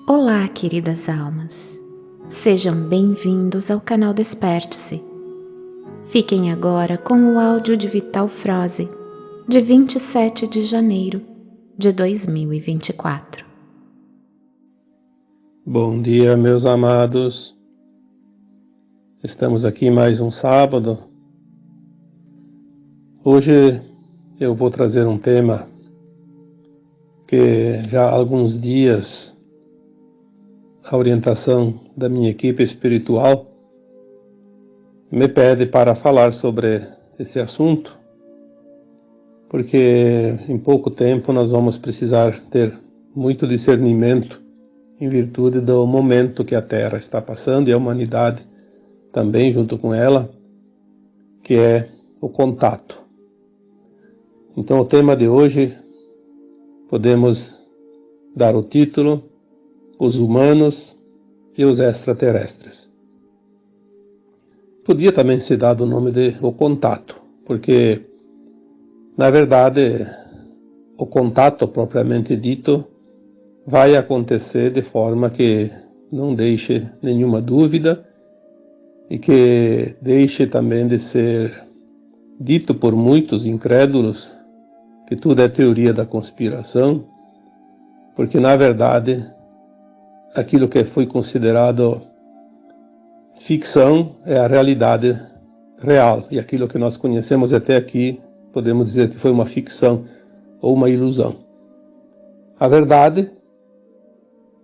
Olá, queridas almas. Sejam bem-vindos ao canal Desperte-se. Fiquem agora com o áudio de Vital Froze, de 27 de janeiro de 2024. Bom dia, meus amados. Estamos aqui mais um sábado. Hoje eu vou trazer um tema que já há alguns dias a orientação da minha equipe espiritual me pede para falar sobre esse assunto, porque em pouco tempo nós vamos precisar ter muito discernimento em virtude do momento que a Terra está passando e a humanidade também junto com ela, que é o contato. Então o tema de hoje podemos dar o título: Os humanos e os extraterrestres. Podia também ser dado o nome de o contato, porque na verdade o contato propriamente dito vai acontecer de forma que não deixe nenhuma dúvida e que deixe também de ser dito por muitos incrédulos que tudo é teoria da conspiração, porque na verdade aquilo que foi considerado ficção é a realidade real, e aquilo que nós conhecemos até aqui podemos dizer que foi uma ficção ou uma ilusão. A verdade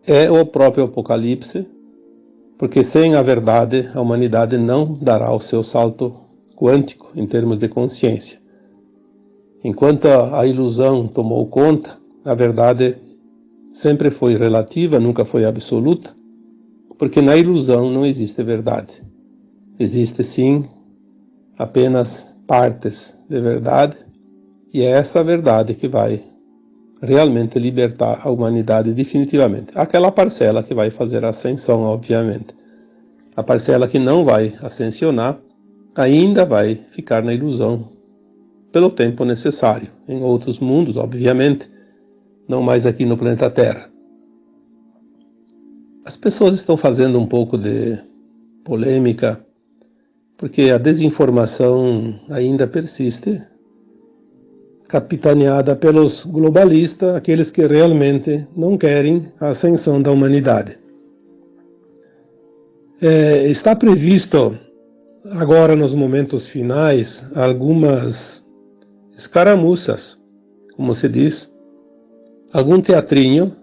é o próprio Apocalipse, porque sem a verdade a humanidade não dará o seu salto quântico em termos de consciência. Enquanto a ilusão tomou conta, a verdade sempre foi relativa, nunca foi absoluta, porque na ilusão não existe verdade. Existe sim apenas partes de verdade, e é essa verdade que vai realmente libertar a humanidade definitivamente. Aquela parcela que vai fazer a ascensão, obviamente. A parcela que não vai ascensionar ainda vai ficar na ilusão pelo tempo necessário, em outros mundos, obviamente, não mais aqui no planeta Terra. As pessoas estão fazendo um pouco de polêmica, porque a desinformação ainda persiste, capitaneada pelos globalistas, aqueles que realmente não querem a ascensão da humanidade. Está previsto, agora nos momentos finais, algumas escaramuças, como se diz, algum teatrinho,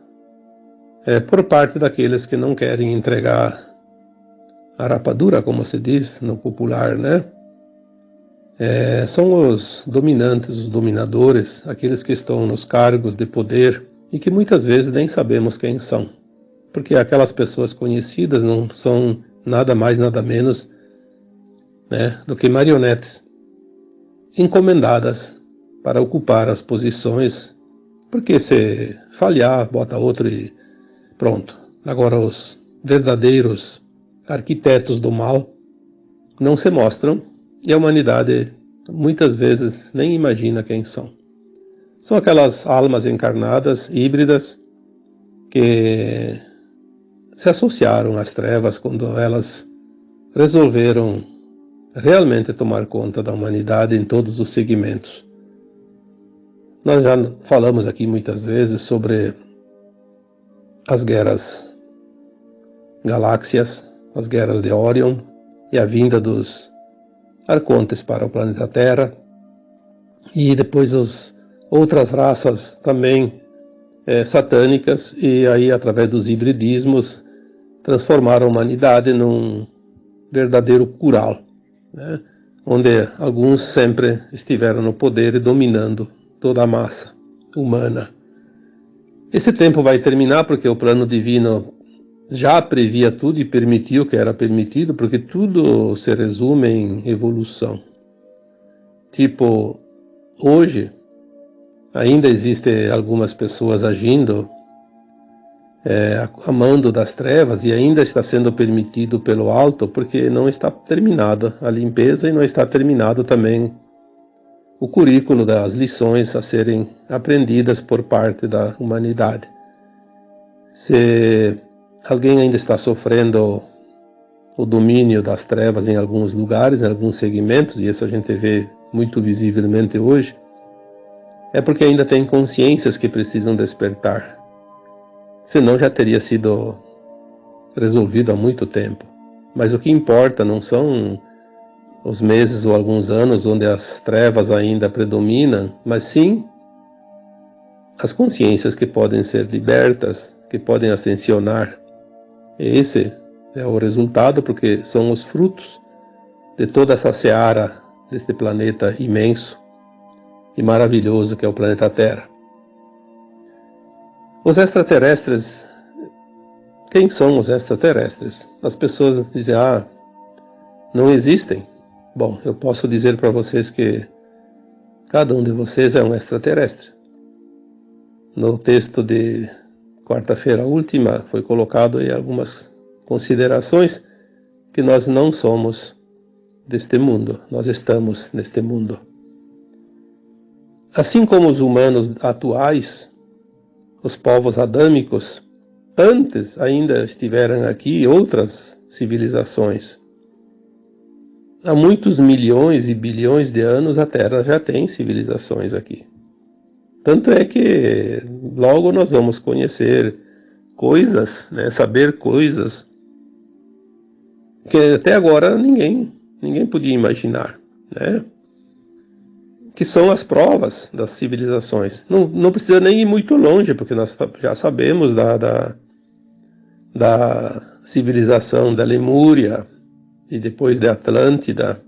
por parte daqueles que não querem entregar a rapadura, como se diz no popular, né? São os dominantes, os dominadores, aqueles que estão nos cargos de poder e que muitas vezes nem sabemos quem são, porque aquelas pessoas conhecidas não são nada mais, nada menos, né, do que marionetes encomendadas para ocupar as posições, porque se falhar, bota outro e pronto. Agora os verdadeiros arquitetos do mal não se mostram, e a humanidade muitas vezes nem imagina quem são. São aquelas almas encarnadas, híbridas, que se associaram às trevas quando elas resolveram realmente tomar conta da humanidade em todos os segmentos. Nós já falamos aqui muitas vezes sobre as guerras galáxias, as guerras de Órion e a vinda dos arcontes para o planeta Terra, e depois as outras raças também satânicas, e aí através dos hibridismos transformaram a humanidade num verdadeiro curral, né? Onde alguns sempre estiveram no poder e dominando toda a massa humana. Esse tempo vai terminar porque o plano divino já previa tudo e permitiu o que era permitido, porque tudo se resume em evolução. Tipo, hoje ainda existem algumas pessoas agindo a mando das trevas, e ainda está sendo permitido pelo alto, porque não está terminada a limpeza e não está terminado também o currículo das lições a serem aprendidas por parte da humanidade. Se Alguém ainda está sofrendo o domínio das trevas em alguns lugares, em alguns segmentos, e isso a gente vê muito visivelmente hoje, é porque ainda tem consciências que precisam despertar. Senão já teria sido resolvido há muito tempo. Mas o que importa não são os meses ou alguns anos onde as trevas ainda predominam, mas sim as consciências que podem ser libertas, que podem ascensionar. Esse é o resultado, porque são os frutos de toda essa seara deste planeta imenso e maravilhoso que é o planeta Terra. Os extraterrestres, quem são os extraterrestres? As pessoas dizem, não existem. Bom, eu posso dizer para vocês que cada um de vocês é um extraterrestre. No texto de quarta-feira última foi colocado aí algumas considerações que nós não somos deste mundo, nós estamos neste mundo. Assim como os humanos atuais, os povos adâmicos, antes ainda estiveram aqui outras civilizações. Há muitos milhões e bilhões de anos a Terra já tem civilizações aqui. Tanto é que logo nós vamos conhecer coisas, saber coisas que até agora ninguém podia imaginar, que são as provas das civilizações. Não precisa nem ir muito longe, porque nós já sabemos da civilização da Lemúria e depois da Atlântida,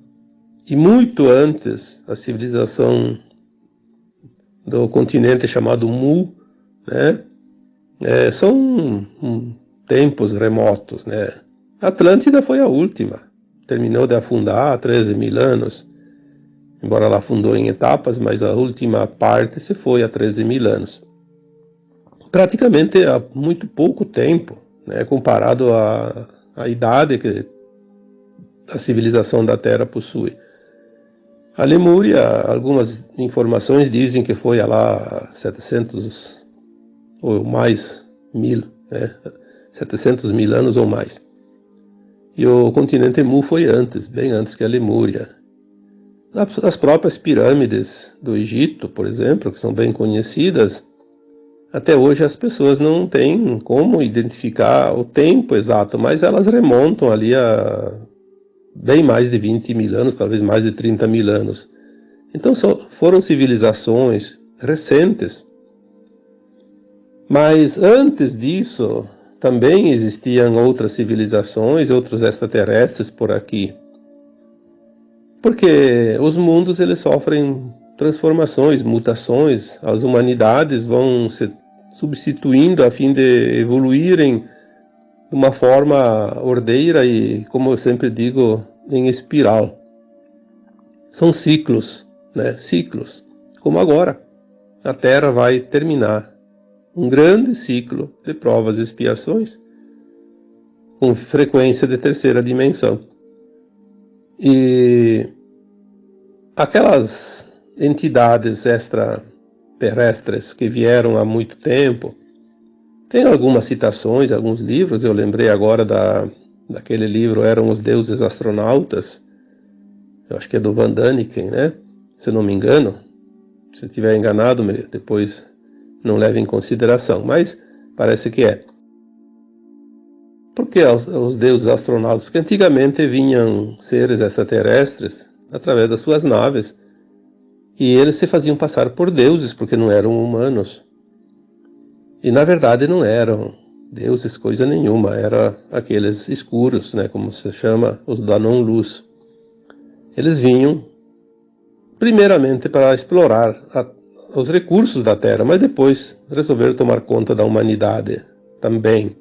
e muito antes a civilização do continente chamado Mu, são tempos remotos, A Atlântida foi a última, terminou de afundar há 13 mil anos, embora ela afundou em etapas, mas a última parte se foi há 13 mil anos. Praticamente há muito pouco tempo, comparado à idade que a civilização da Terra possui. A Lemúria, algumas informações dizem que foi lá 700 ou mais mil, 700 mil anos ou mais. E o continente Mu foi antes, bem antes que a Lemúria. As próprias pirâmides do Egito, por exemplo, que são bem conhecidas, até hoje as pessoas não têm como identificar o tempo exato, mas elas remontam ali a bem mais de 20 mil anos, talvez mais de 30 mil anos. Então foram civilizações recentes. Mas antes disso, também existiam outras civilizações, outros extraterrestres por aqui. Porque os mundos eles sofrem transformações, mutações, as humanidades vão se substituindo a fim de evoluírem de uma forma ordeira e, como eu sempre digo, em espiral. São ciclos, Ciclos. Como agora, a Terra vai terminar um grande ciclo de provas e expiações com frequência de terceira dimensão. E aquelas entidades extraterrestres que vieram há muito tempo, tem algumas citações, alguns livros, eu lembrei agora daquele livro Eram os Deuses Astronautas, eu acho que é do Van Daniken, se não me engano. Se estiver enganado, depois não leve em consideração, mas parece que é. Por que os deuses astronautas? Porque antigamente vinham seres extraterrestres através das suas naves, e eles se faziam passar por deuses, porque não eram humanos. E na verdade não eram deuses coisa nenhuma, eram aqueles escuros, como se chama, os da não-luz. Eles vinham primeiramente para explorar os recursos da Terra, mas depois resolveram tomar conta da humanidade também.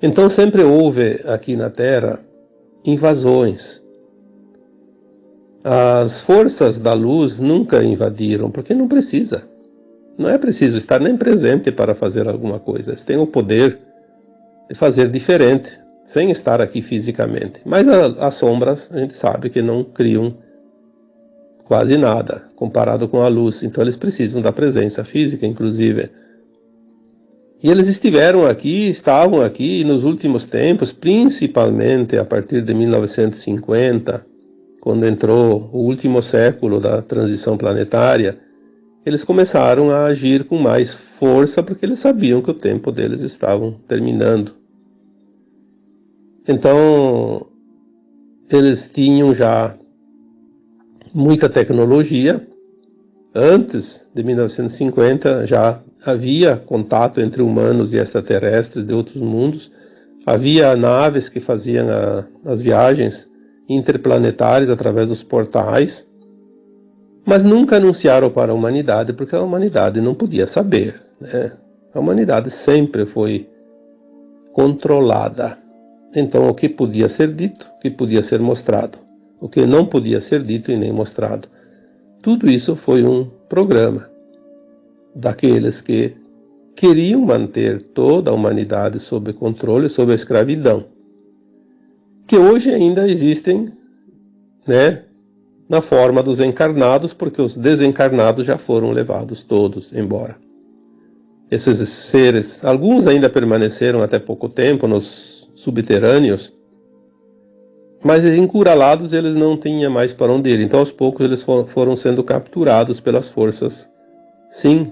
Então sempre houve aqui na Terra invasões. As forças da luz nunca invadiram, porque não precisa. Não é preciso estar nem presente para fazer alguma coisa. Eles têm o poder de fazer diferente, sem estar aqui fisicamente. Mas as sombras, a gente sabe que não criam quase nada, comparado com a luz. Então eles precisam da presença física, inclusive. E eles estavam aqui nos últimos tempos, principalmente a partir de 1950, quando entrou o último século da transição planetária, eles começaram a agir com mais força porque eles sabiam que o tempo deles estava terminando. Então, eles tinham já muita tecnologia. Antes de 1950 já havia contato entre humanos e extraterrestres de outros mundos. Havia naves que faziam as viagens interplanetárias através dos portais, mas nunca anunciaram para a humanidade, porque a humanidade não podia saber, né? A humanidade sempre foi controlada. Então, o que podia ser dito, o que podia ser mostrado, o que não podia ser dito e nem mostrado, tudo isso foi um programa daqueles que queriam manter toda a humanidade sob controle, sob a escravidão, que hoje ainda existem, né, na forma dos encarnados, porque os desencarnados já foram levados todos embora. Esses seres, alguns ainda permaneceram até pouco tempo nos subterrâneos, mas encurralados eles não tinham mais para onde ir. Então aos poucos eles foram sendo capturados pelas forças, sim,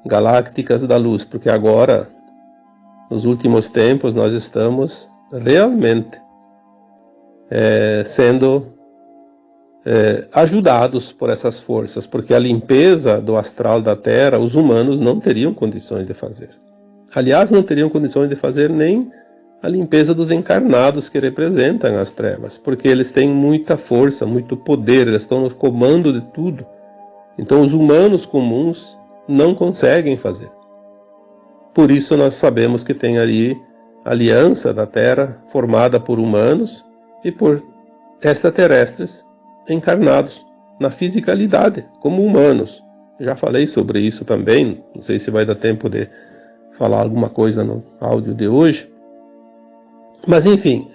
galácticas da luz, porque agora, nos últimos tempos, nós estamos realmente sendo ajudados por essas forças, porque a limpeza do astral da Terra, os humanos não teriam condições de fazer. Aliás, não teriam condições de fazer nem a limpeza dos encarnados que representam as trevas, porque eles têm muita força, muito poder, eles estão no comando de tudo. Então os humanos comuns não conseguem fazer. Por isso nós sabemos que tem ali a aliança da Terra formada por humanos e por extraterrestres encarnados na fisicalidade, como humanos. Já falei sobre isso também, não sei se vai dar tempo de falar alguma coisa no áudio de hoje. Mas enfim,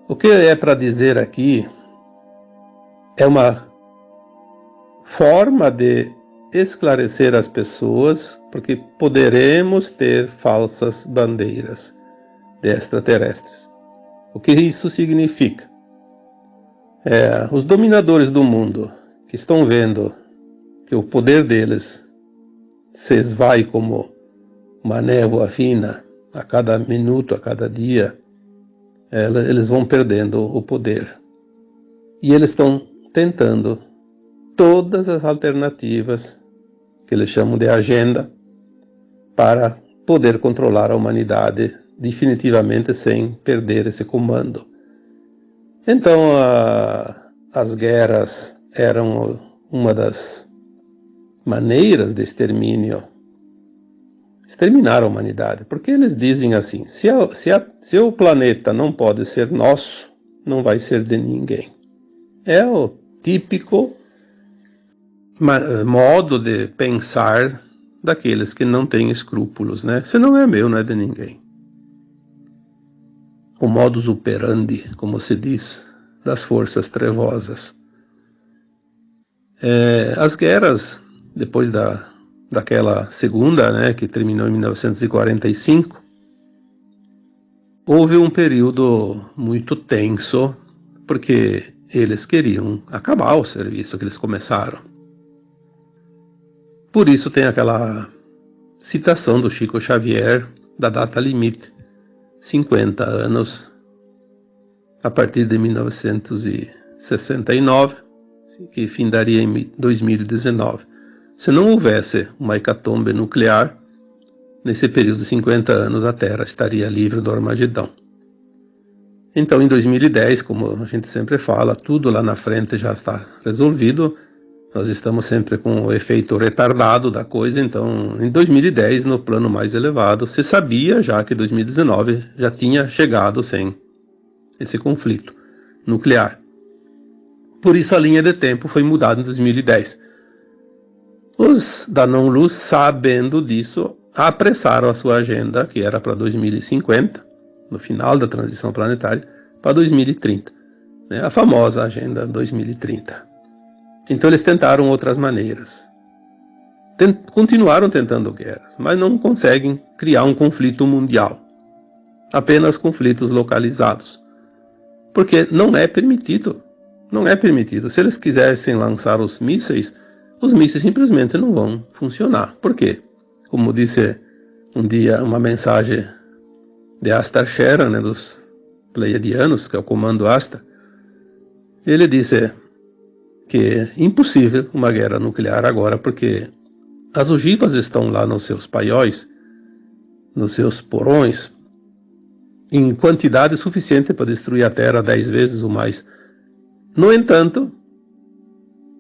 o que é para dizer aqui é uma forma de esclarecer as pessoas, porque poderemos ter falsas bandeiras de extraterrestres. O que isso significa? Os dominadores do mundo que estão vendo que o poder deles se esvai como uma névoa fina a cada minuto, a cada dia, eles vão perdendo o poder. E eles estão tentando todas as alternativas que eles chamam de agenda para poder controlar a humanidade definitivamente sem perder esse comando. Então as guerras eram uma das maneiras de exterminar a humanidade, porque eles dizem assim, se o planeta não pode ser nosso, não vai ser de ninguém. É o típico modo de pensar daqueles que não têm escrúpulos, né? Se não é meu, não é de ninguém. O modus operandi, como se diz, das forças trevosas. As guerras, depois daquela segunda, né, que terminou em 1945, houve um período muito tenso, porque eles queriam acabar o serviço que eles começaram. Por isso tem aquela citação do Chico Xavier, da data limite, 50 anos, a partir de 1969, que findaria em 2019. Se não houvesse uma hecatombe nuclear, nesse período de 50 anos a Terra estaria livre do Armagedão. Então, em 2010, como a gente sempre fala, tudo lá na frente já está resolvido. Nós estamos sempre com o efeito retardado da coisa. Então, em 2010, no plano mais elevado, se sabia já que 2019 já tinha chegado sem esse conflito nuclear. Por isso a linha de tempo foi mudada em 2010. Os da não-luz, sabendo disso, apressaram a sua agenda, que era para 2050, no final da transição planetária, para 2030. Né? A famosa agenda 2030. Então eles tentaram outras maneiras. continuaram tentando guerras, mas não conseguem criar um conflito mundial. Apenas conflitos localizados. Porque não é permitido. Não é permitido. Se eles quisessem lançar os mísseis simplesmente não vão funcionar. Por quê? Como disse um dia uma mensagem de Astar Shera, né, dos Pleiadianos, que é o comando Asta, ele disse que é impossível uma guerra nuclear agora, porque as ogivas estão lá nos seus paióis, nos seus porões, em quantidade suficiente para destruir a Terra 10 vezes ou mais. No entanto,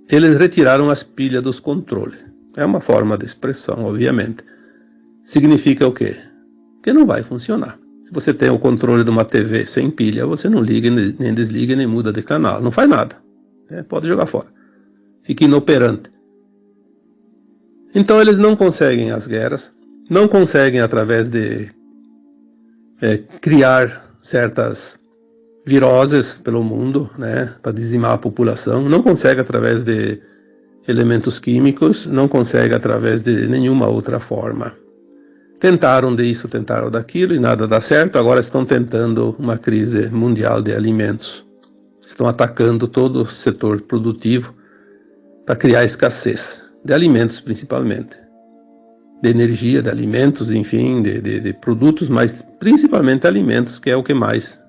eles retiraram as pilhas dos controles. É uma forma de expressão, obviamente. Significa o quê? Que não vai funcionar. Se você tem o controle de uma TV sem pilha, você não liga, nem desliga, nem muda de canal. Não faz nada. Pode jogar fora. Fica inoperante. Então eles não conseguem as guerras, não conseguem através de criar certas viroses pelo mundo, né, para dizimar a população, não consegue através de elementos químicos, não consegue através de nenhuma outra forma. Tentaram disso, tentaram daquilo e nada dá certo, agora estão tentando uma crise mundial de alimentos. Estão atacando todo o setor produtivo para criar escassez de alimentos principalmente. De energia, de alimentos, enfim, de produtos, mas principalmente alimentos, que é o que mais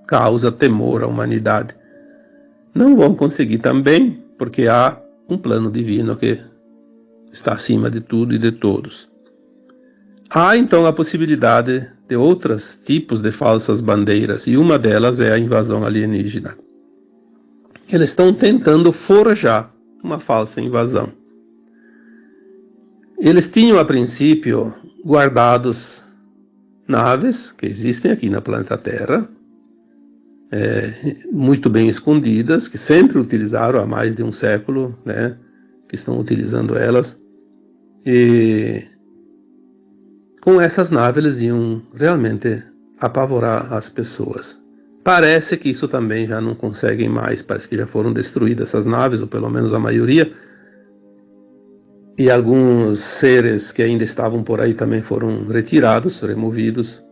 causa temor à humanidade. Não vão conseguir também, porque há um plano divino que está acima de tudo e de todos. Há então a possibilidade de outros tipos de falsas bandeiras, e uma delas é a invasão alienígena. Eles estão tentando forjar uma falsa invasão. Eles tinham a princípio guardados naves que existem aqui no planeta Terra, muito bem escondidas, que sempre utilizaram há mais de um século, né, que estão utilizando elas, e com essas naves eles iam realmente apavorar as pessoas. Parece que isso também já não conseguem mais, parece que já foram destruídas essas naves, ou pelo menos a maioria, e alguns seres que ainda estavam por aí também foram retirados, removidos.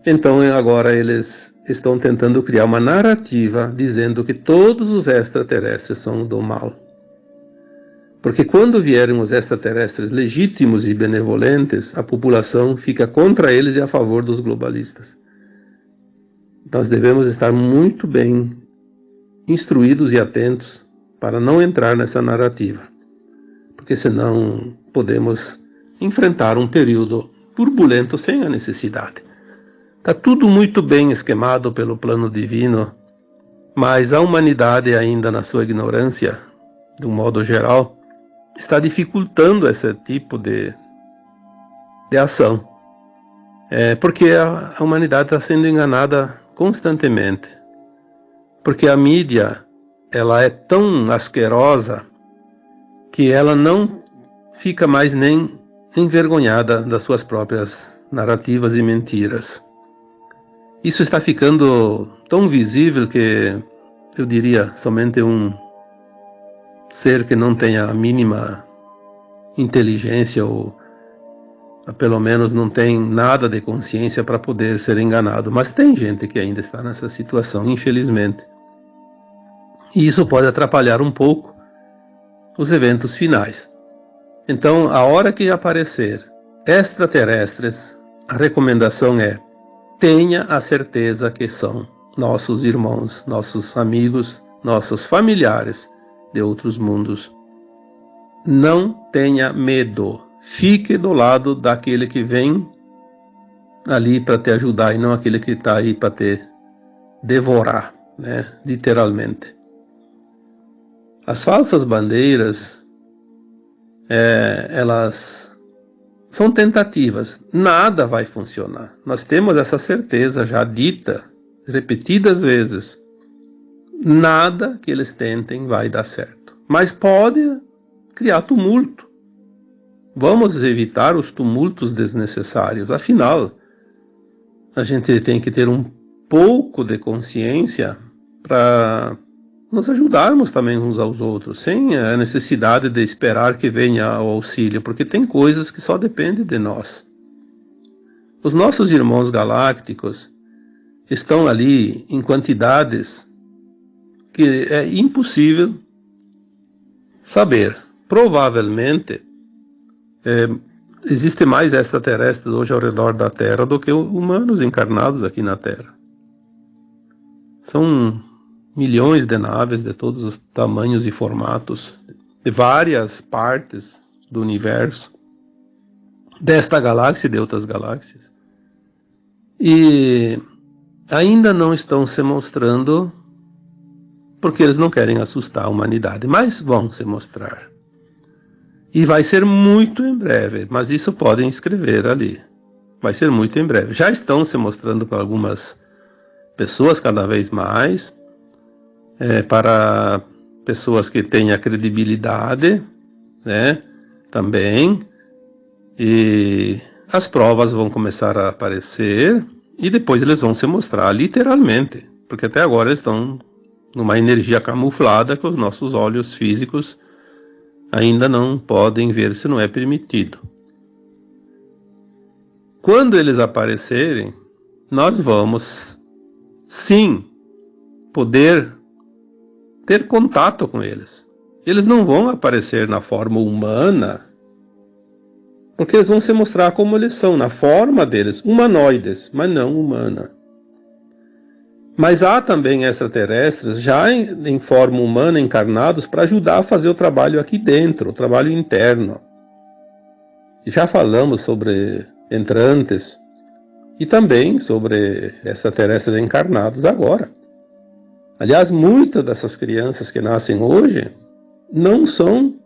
Então agora eles estão tentando criar uma narrativa dizendo que todos os extraterrestres são do mal. Porque quando vierem os extraterrestres legítimos e benevolentes, a população fica contra eles e a favor dos globalistas. Nós devemos estar muito bem instruídos e atentos para não entrar nessa narrativa. Porque senão podemos enfrentar um período turbulento sem a necessidade. Está tudo muito bem esquemado pelo plano divino, mas a humanidade ainda na sua ignorância, de um modo geral, está dificultando esse tipo de ação. Porque a humanidade está sendo enganada constantemente. Porque a mídia ela é tão asquerosa que ela não fica mais nem envergonhada das suas próprias narrativas e mentiras. Isso está ficando tão visível que, eu diria, somente um ser que não tenha a mínima inteligência ou pelo menos não tem nada de consciência para poder ser enganado. Mas tem gente que ainda está nessa situação, infelizmente. E isso pode atrapalhar um pouco os eventos finais. Então, a hora que aparecer extraterrestres, a recomendação é: tenha a certeza que são nossos irmãos, nossos amigos, nossos familiares de outros mundos. Não tenha medo. Fique do lado daquele que vem ali para te ajudar e não aquele que está aí para te devorar, né? Literalmente. As falsas bandeiras, elas são tentativas. Nada vai funcionar. Nós temos essa certeza já dita repetidas vezes. Nada que eles tentem vai dar certo. Mas pode criar tumulto. Vamos evitar os tumultos desnecessários. Afinal, a gente tem que ter um pouco de consciência para nos ajudarmos também uns aos outros, sem a necessidade de esperar que venha o auxílio, porque tem coisas que só dependem de nós. Os nossos irmãos galácticos estão ali em quantidades que é impossível saber. Provavelmente, existe mais extraterrestres hoje ao redor da Terra do que humanos encarnados aqui na Terra. São milhões de naves de todos os tamanhos e formatos, de várias partes do universo, desta galáxia e de outras galáxias. E ainda não estão se mostrando porque eles não querem assustar a humanidade, mas vão se mostrar. E vai ser muito em breve, mas isso podem escrever ali. Vai ser muito em breve. Já estão se mostrando para algumas pessoas cada vez mais, para pessoas que têm a credibilidade, né, também. E as provas vão começar a aparecer e depois eles vão se mostrar literalmente, porque até agora eles estão numa energia camuflada que os nossos olhos físicos ainda não podem ver, se não é permitido. Quando eles aparecerem, nós vamos sim poder ter contato com eles. Eles não vão aparecer na forma humana, porque eles vão se mostrar como eles são, na forma deles, humanoides, mas não humana. Mas há também extraterrestres já em forma humana, encarnados, para ajudar a fazer o trabalho aqui dentro, o trabalho interno. E já falamos sobre entrantes e também sobre extraterrestres encarnados agora. Aliás, muitas dessas crianças que nascem hoje não são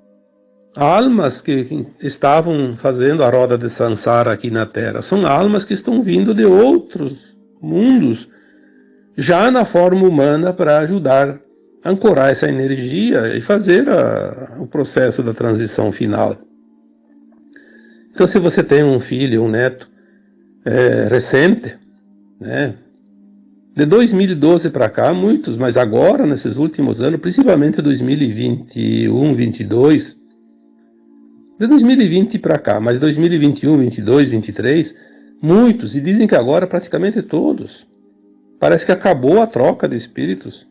almas que estavam fazendo a roda de Sansara aqui na Terra. São almas que estão vindo de outros mundos, já na forma humana, para ajudar a ancorar essa energia e fazer o processo da transição final. Então, se você tem um filho, um neto recente, né, de 2012 para cá, muitos, mas agora, nesses últimos anos, principalmente 2021, 22, de 2020 para cá, mas 2021, 22, 23, muitos, e dizem que agora praticamente todos. Parece que acabou a troca de espíritos.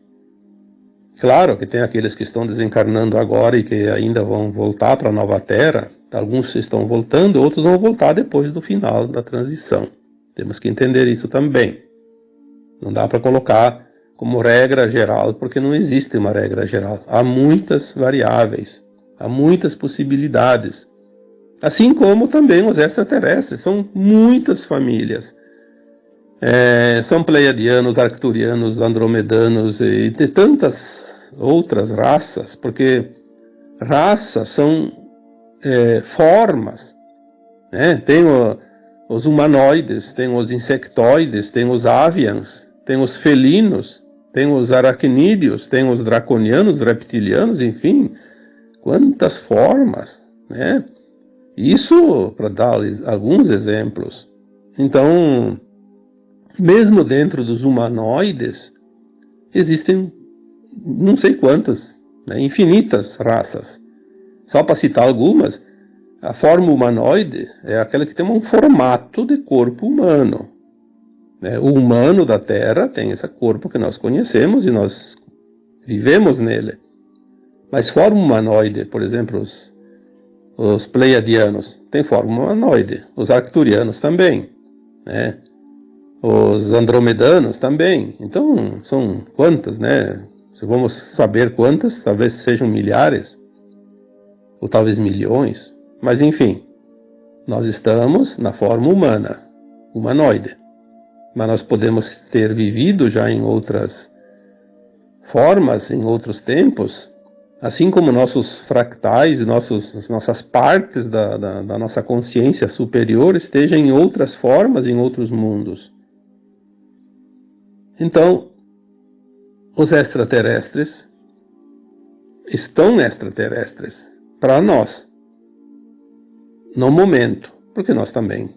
Claro que tem aqueles que estão desencarnando agora e que ainda vão voltar para a nova Terra. Alguns estão voltando, outros vão voltar depois do final da transição. Temos que entender isso também. Não dá para colocar como regra geral, porque não existe uma regra geral. Há muitas variáveis, há muitas possibilidades. Assim como também os extraterrestres, são muitas famílias. São pleiadianos, arcturianos, andromedanos e de tantas outras raças, porque raças são formas, né? Tem os humanoides, tem os insectoides, tem os avians, tem os felinos, tem os aracnídeos, tem os draconianos, reptilianos, enfim, quantas formas, né? Isso para dar alguns exemplos. Então, mesmo dentro dos humanoides, existem não sei quantas, né, infinitas raças. Só para citar algumas, a forma humanoide é aquela que tem um formato de corpo humano. Né? O humano da Terra tem esse corpo que nós conhecemos e nós vivemos nele. Mas forma humanoide, por exemplo, os pleiadianos têm forma humanoide, os arcturianos também, né? Os andromedanos também. Então, são quantas, né? Se vamos saber quantas, talvez sejam milhares, ou talvez milhões. Mas, enfim, nós estamos na forma humana, humanoide. Mas nós podemos ter vivido já em outras formas, em outros tempos, assim como nossos fractais, nossas partes da nossa consciência superior estejam em outras formas, em outros mundos. Então, os extraterrestres estão extraterrestres para nós, no momento, porque nós também,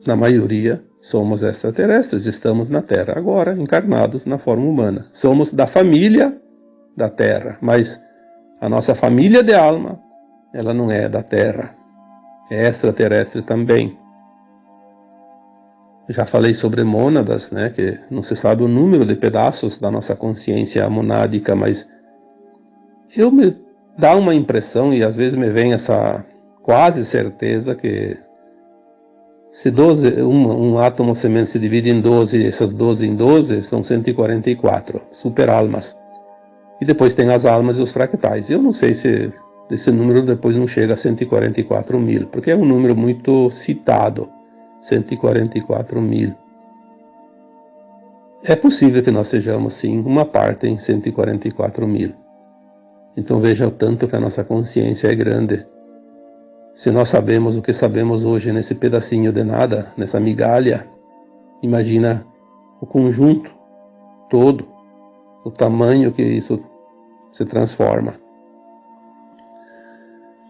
na maioria, somos extraterrestres, estamos na Terra agora, encarnados na forma humana. Somos da família da Terra, mas a nossa família de alma, ela não é da Terra, é extraterrestre também. Já falei sobre mônadas, né, que não se sabe o número de pedaços da nossa consciência monádica, mas me dá uma impressão, e às vezes me vem essa quase certeza, que se um átomo semente se divide em 12, essas 12 em 12 são 144 super-almas. E depois tem as almas e os fractais. Eu não sei se esse número depois não chega a 144 mil, porque é um número muito citado, 144 mil. É possível que nós sejamos, sim, uma parte em 144 mil. Então veja o tanto que a nossa consciência é grande. Se nós sabemos o que sabemos hoje nesse pedacinho de nada, nessa migalha, imagina o conjunto todo, o tamanho que isso se transforma.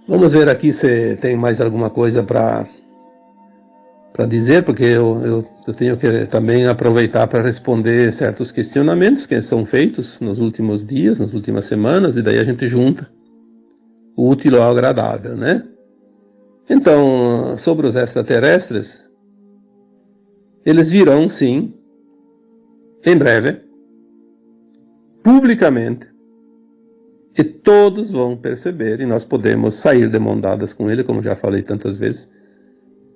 Vamos ver aqui se tem mais alguma coisa para dizer, porque eu tenho que também aproveitar para responder certos questionamentos que são feitos nos últimos dias, nas últimas semanas, e daí a gente junta o útil ao agradável, né? Então, sobre os extraterrestres, eles virão, sim, em breve, publicamente, e todos vão perceber, e nós podemos sair de mão dadas com ele, como já falei tantas vezes,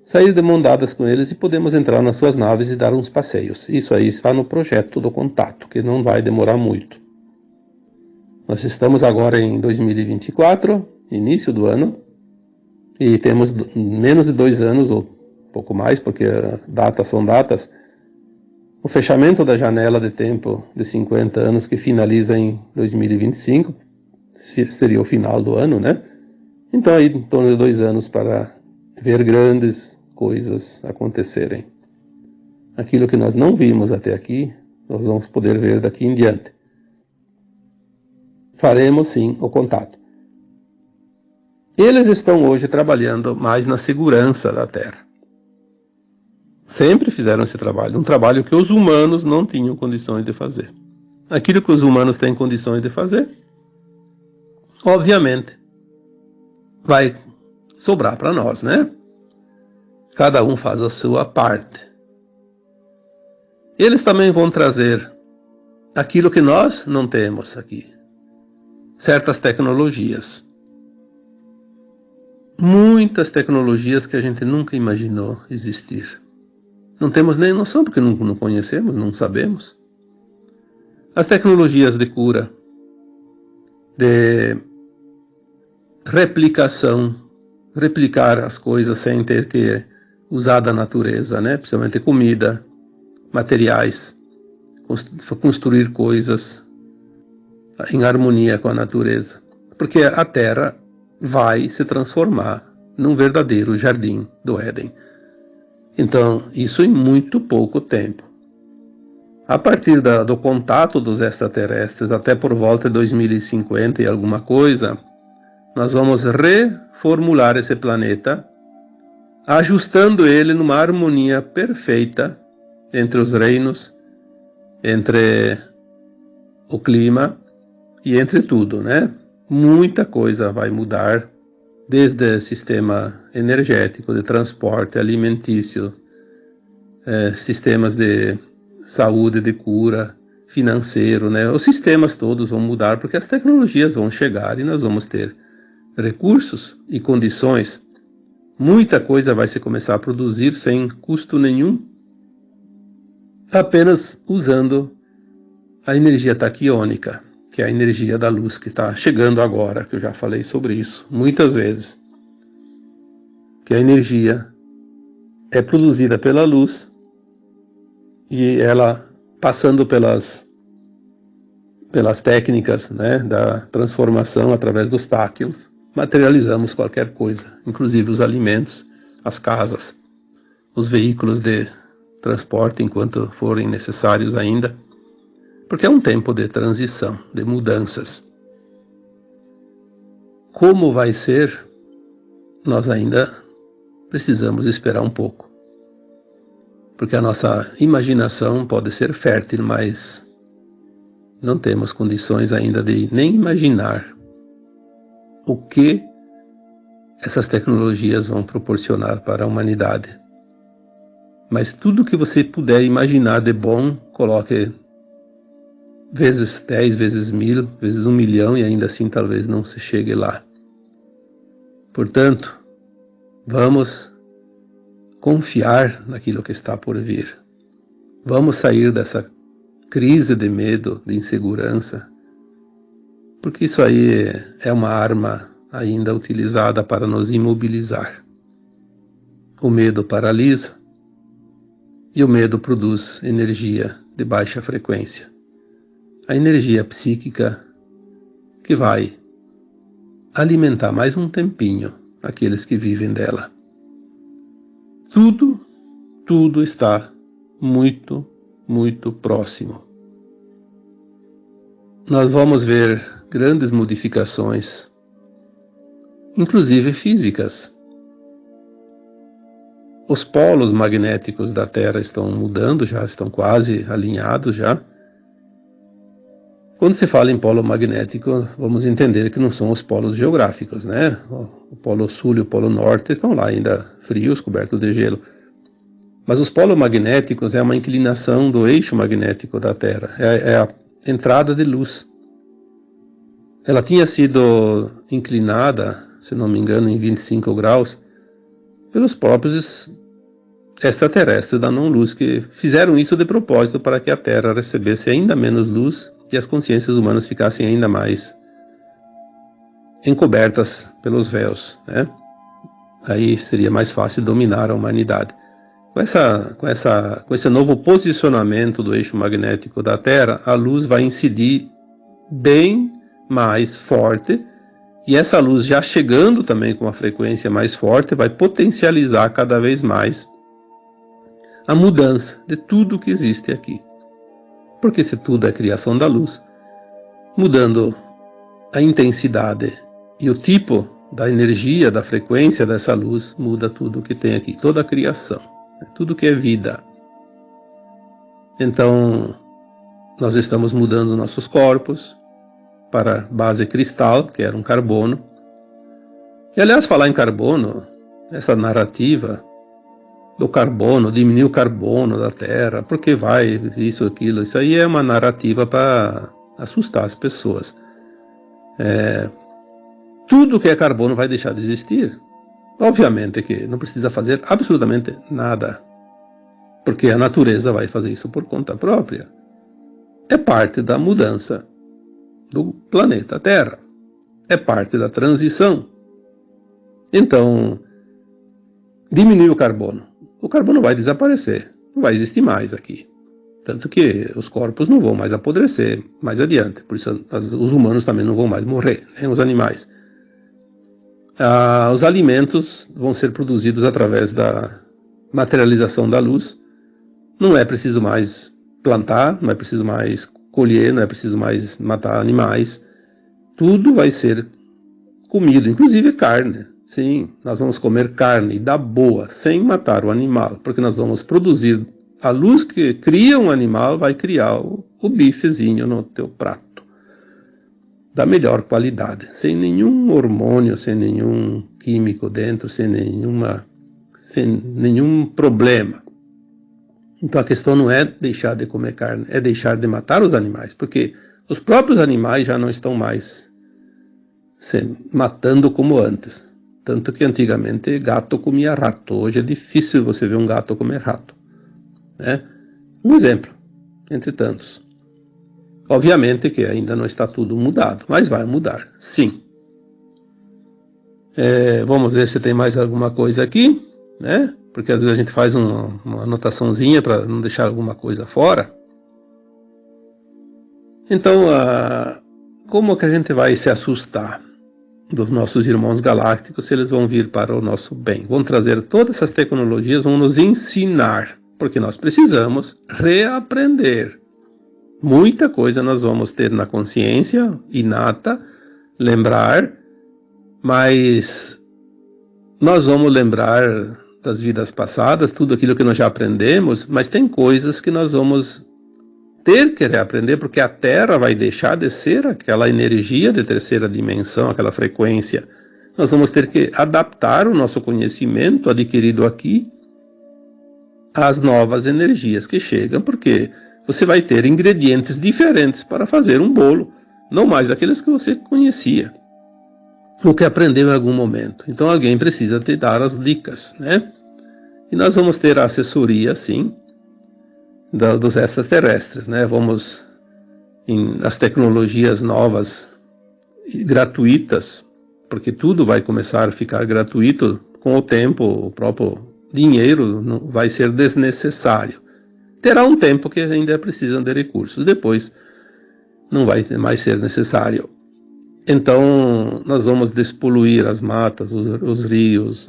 sair de mão dadas com eles e podemos entrar nas suas naves e dar uns passeios. Isso aí está no projeto do contato, que não vai demorar muito. Nós estamos agora em 2024, início do ano, e temos menos de 2 anos, ou pouco mais, porque datas são datas, o fechamento da janela de tempo de 50 anos, que finaliza em 2025, seria o final do ano, né? Então aí em torno de 2 anos para ver grandes coisas acontecerem. Aquilo que nós não vimos até aqui, nós vamos poder ver daqui em diante. Faremos sim o contato. Eles estão hoje trabalhando mais na segurança da Terra. Sempre fizeram esse trabalho, um trabalho que os humanos não tinham condições de fazer. Aquilo que os humanos têm condições de fazer, obviamente, vai sobrar para nós, né? Cada um faz a sua parte. Eles também vão trazer aquilo que nós não temos aqui. Certas tecnologias. Muitas tecnologias que a gente nunca imaginou existir. Não temos nem noção, porque não conhecemos, não sabemos. As tecnologias de cura, de replicação, replicar as coisas sem ter que usar da natureza, né? Principalmente comida, materiais, construir coisas em harmonia com a natureza. Porque a Terra vai se transformar num verdadeiro jardim do Éden. Então, isso em muito pouco tempo. A partir do contato dos extraterrestres, até por volta de 2050 e alguma coisa, nós vamos reformular esse planeta, ajustando ele numa harmonia perfeita entre os reinos, entre o clima e entre tudo, né? Muita coisa vai mudar, desde o sistema energético, de transporte, alimentício, sistemas de saúde, de cura, financeiro, né? Os sistemas todos vão mudar, porque as tecnologias vão chegar e nós vamos ter recursos e condições. Muita coisa vai se começar a produzir sem custo nenhum, apenas usando a energia taquiônica, que é a energia da luz que está chegando agora, que eu já falei sobre isso muitas vezes. Que a energia é produzida pela luz e ela, passando pelas técnicas, né, da transformação através dos táquios, materializamos qualquer coisa, inclusive os alimentos, as casas, os veículos de transporte enquanto forem necessários ainda. Porque é um tempo de transição, de mudanças. Como vai ser, nós ainda precisamos esperar um pouco. Porque a nossa imaginação pode ser fértil, mas não temos condições ainda de nem imaginar o que essas tecnologias vão proporcionar para a humanidade. Mas tudo que você puder imaginar de bom, coloque vezes 10, vezes 1000, vezes 1 milhão, e ainda assim talvez não se chegue lá. Portanto, vamos confiar naquilo que está por vir. Vamos sair dessa crise de medo, de insegurança, porque isso aí é uma arma ainda utilizada para nos imobilizar. O medo paralisa e o medo produz energia de baixa frequência. A energia psíquica que vai alimentar mais um tempinho aqueles que vivem dela. Tudo está muito, muito próximo. Nós vamos ver grandes modificações, inclusive físicas. Os polos magnéticos da Terra estão mudando, já estão quase alinhados já. Quando se fala em polo magnético, vamos entender que não são os polos geográficos, né? O polo sul e o polo norte estão lá ainda frios, cobertos de gelo. Mas os polos magnéticos é uma inclinação do eixo magnético da Terra, é a entrada de luz. Ela tinha sido inclinada, se não me engano, em 25 graus, pelos próprios extraterrestres da não-luz, que fizeram isso de propósito para que a Terra recebesse ainda menos luz e as consciências humanas ficassem ainda mais encobertas pelos véus, né? Aí seria mais fácil dominar a humanidade. Com esse novo posicionamento do eixo magnético da Terra, a luz vai incidir bem mais forte, e essa luz já chegando também com uma frequência mais forte, vai potencializar cada vez mais a mudança de tudo que existe aqui. Porque se tudo é criação da luz, mudando a intensidade e o tipo da energia, da frequência dessa luz, muda tudo que tem aqui, toda a criação, tudo que é vida. Então, nós estamos mudando nossos corpos para base cristal, que era um carbono. E aliás, falar em carbono, essa narrativa do carbono, diminuir o carbono da Terra, porque vai isso, aquilo, isso aí é uma narrativa para assustar as pessoas. Tudo que é carbono vai deixar de existir. Obviamente que não precisa fazer absolutamente nada, porque a natureza vai fazer isso por conta própria. É parte da mudança do planeta Terra. É parte da transição. Então, diminuir o carbono. O carbono vai desaparecer, não vai existir mais aqui. Tanto que os corpos não vão mais apodrecer mais adiante. Por isso os humanos também não vão mais morrer, nem os animais. Os alimentos vão ser produzidos através da materialização da luz. Não é preciso mais plantar, não é preciso mais colher, não é preciso mais matar animais. Tudo vai ser comido, inclusive carne. Sim, nós vamos comer carne da boa, sem matar o animal, porque nós vamos produzir a luz que cria um animal, vai criar o bifezinho no teu prato, da melhor qualidade, sem nenhum hormônio, sem nenhum químico dentro, sem nenhum problema. Então a questão não é deixar de comer carne, é deixar de matar os animais, porque os próprios animais já não estão mais se matando como antes. Tanto que antigamente gato comia rato, hoje é difícil você ver um gato comer rato, né? Um exemplo, entre tantos. Obviamente que ainda não está tudo mudado, mas vai mudar, sim. Vamos ver se tem mais alguma coisa aqui, né? Porque às vezes a gente faz uma anotaçãozinha para não deixar alguma coisa fora. Então, como que a gente vai se assustar dos nossos irmãos galácticos se eles vão vir para o nosso bem? Vão trazer todas essas tecnologias, vão nos ensinar, porque nós precisamos reaprender. Muita coisa nós vamos ter na consciência inata, lembrar, mas nós vamos lembrar das vidas passadas, tudo aquilo que nós já aprendemos, mas tem coisas que nós vamos ter que reaprender, porque a Terra vai deixar de ser aquela energia de terceira dimensão, aquela frequência. Nós vamos ter que adaptar o nosso conhecimento adquirido aqui às novas energias que chegam, porque você vai ter ingredientes diferentes para fazer um bolo, não mais aqueles que você conhecia, ou que aprendeu em algum momento. Então alguém precisa te dar as dicas, né? E nós vamos ter a assessoria, sim, dos extraterrestres, né? Vamos as tecnologias novas e gratuitas, porque tudo vai começar a ficar gratuito com o tempo, o próprio dinheiro não vai ser desnecessário. Terá um tempo que ainda precisam de recursos, depois não vai mais ser necessário. Então nós vamos despoluir as matas, os rios,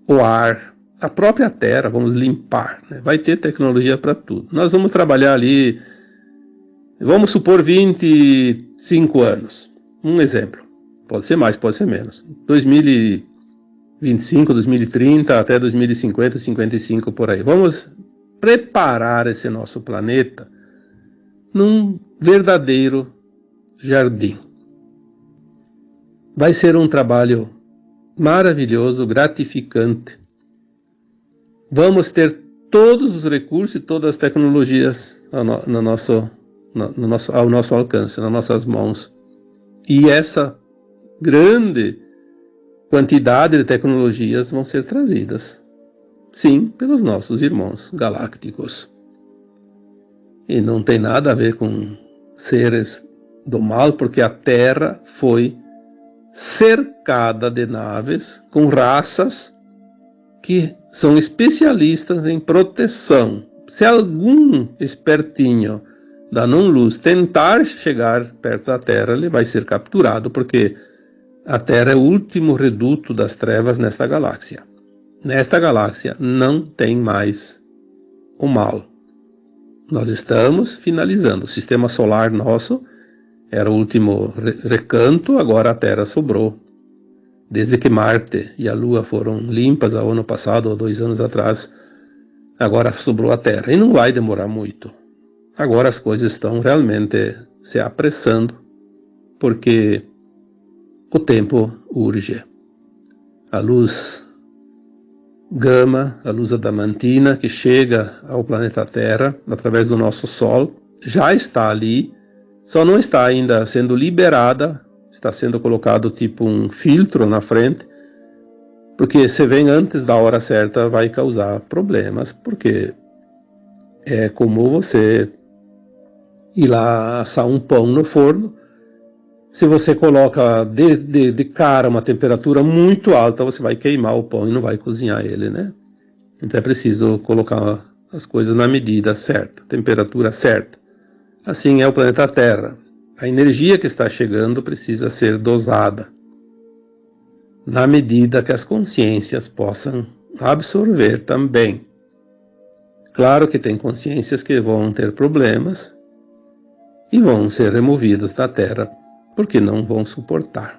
o ar, a própria terra, vamos limpar, né? Vai ter tecnologia para tudo. Nós vamos trabalhar ali, vamos supor 25 anos, um exemplo, pode ser mais, pode ser menos, 2025, 2030, até 2050, 55 por aí. Vamos preparar esse nosso planeta num verdadeiro jardim. Vai ser um trabalho maravilhoso, gratificante. Vamos ter todos os recursos e todas as tecnologias ao nosso alcance, nas nossas mãos. E essa grande quantidade de tecnologias vão ser trazidas, sim, pelos nossos irmãos galácticos. E não tem nada a ver com seres do mal, porque a Terra foi cercada de naves com raças que são especialistas em proteção. Se algum espertinho da não-luz tentar chegar perto da Terra, ele vai ser capturado, porque a Terra é o último reduto das trevas nesta galáxia. Nesta galáxia não tem mais o mal. Nós estamos finalizando. O sistema solar nosso era o último recanto, agora a Terra sobrou. Desde que Marte e a Lua foram limpas ao ano passado, ou 2 anos atrás, agora sobrou a Terra. E não vai demorar muito. Agora as coisas estão realmente se apressando, porque o tempo urge. A luz gama, a luz adamantina, que chega ao planeta Terra através do nosso Sol, já está ali, só não está ainda sendo liberada, está sendo colocado tipo um filtro na frente, porque se vem antes da hora certa vai causar problemas, porque é como você ir lá assar um pão no forno. Se você coloca de cara uma temperatura muito alta, você vai queimar o pão e não vai cozinhar ele, né? Então é preciso colocar as coisas na medida certa, temperatura certa. Assim é o planeta Terra. A energia que está chegando precisa ser dosada, na medida que as consciências possam absorver também. Claro que tem consciências que vão ter problemas e vão ser removidas da Terra, porque não vão suportar.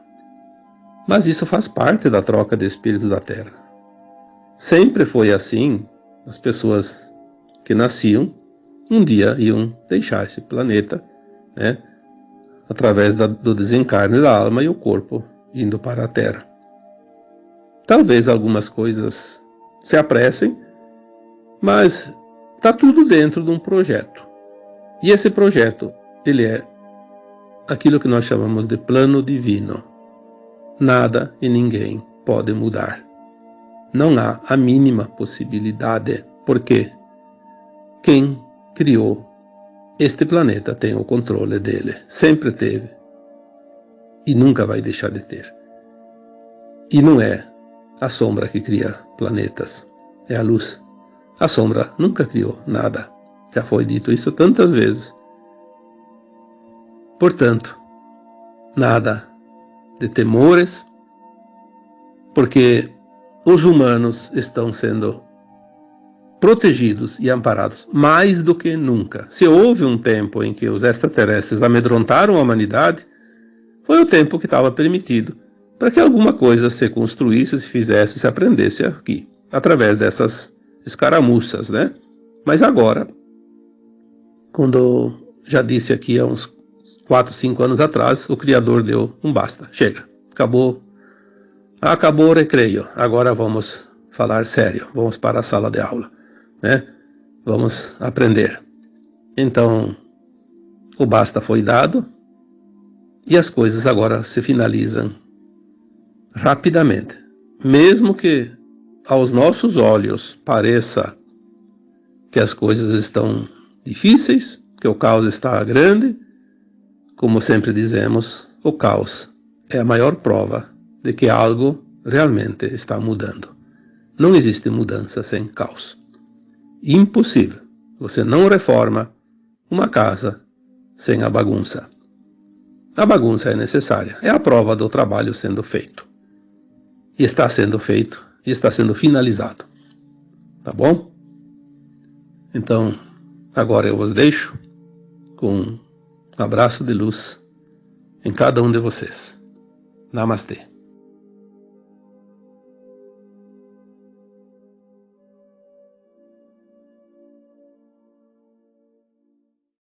Mas isso faz parte da troca de espírito da Terra. Sempre foi assim. As pessoas que nasciam, um dia iam deixar esse planeta, né, através do desencarne da alma e o corpo indo para a Terra. Talvez algumas coisas se apressem, mas está tudo dentro de um projeto. E esse projeto, ele é aquilo que nós chamamos de plano divino. Nada e ninguém pode mudar. Não há a mínima possibilidade, porque quem criou este planeta tem o controle dele. Sempre teve. E nunca vai deixar de ter. E não é a sombra que cria planetas, é a luz. A sombra nunca criou nada. Já foi dito isso tantas vezes. Portanto, nada de temores, porque os humanos estão sendo protegidos e amparados mais do que nunca. Se houve um tempo em que os extraterrestres amedrontaram a humanidade, foi o tempo que estava permitido para que alguma coisa se construísse, se fizesse, se aprendesse aqui, através dessas escaramuças, né? Mas agora, quando já disse aqui há uns 4, 5 anos atrás, o Criador deu um basta, chega, acabou o recreio, agora vamos falar sério, vamos para a sala de aula, né? Vamos aprender. Então, o basta foi dado e as coisas agora se finalizam rapidamente. Mesmo que aos nossos olhos pareça que as coisas estão difíceis, que o caos está grande, como sempre dizemos, o caos é a maior prova de que algo realmente está mudando. Não existe mudança sem caos. Impossível. Você não reforma uma casa sem a bagunça. A bagunça é necessária. É a prova do trabalho sendo feito. E está sendo feito. E está sendo finalizado. Tá bom? Então, agora eu vos deixo com um abraço de luz em cada um de vocês. Namastê.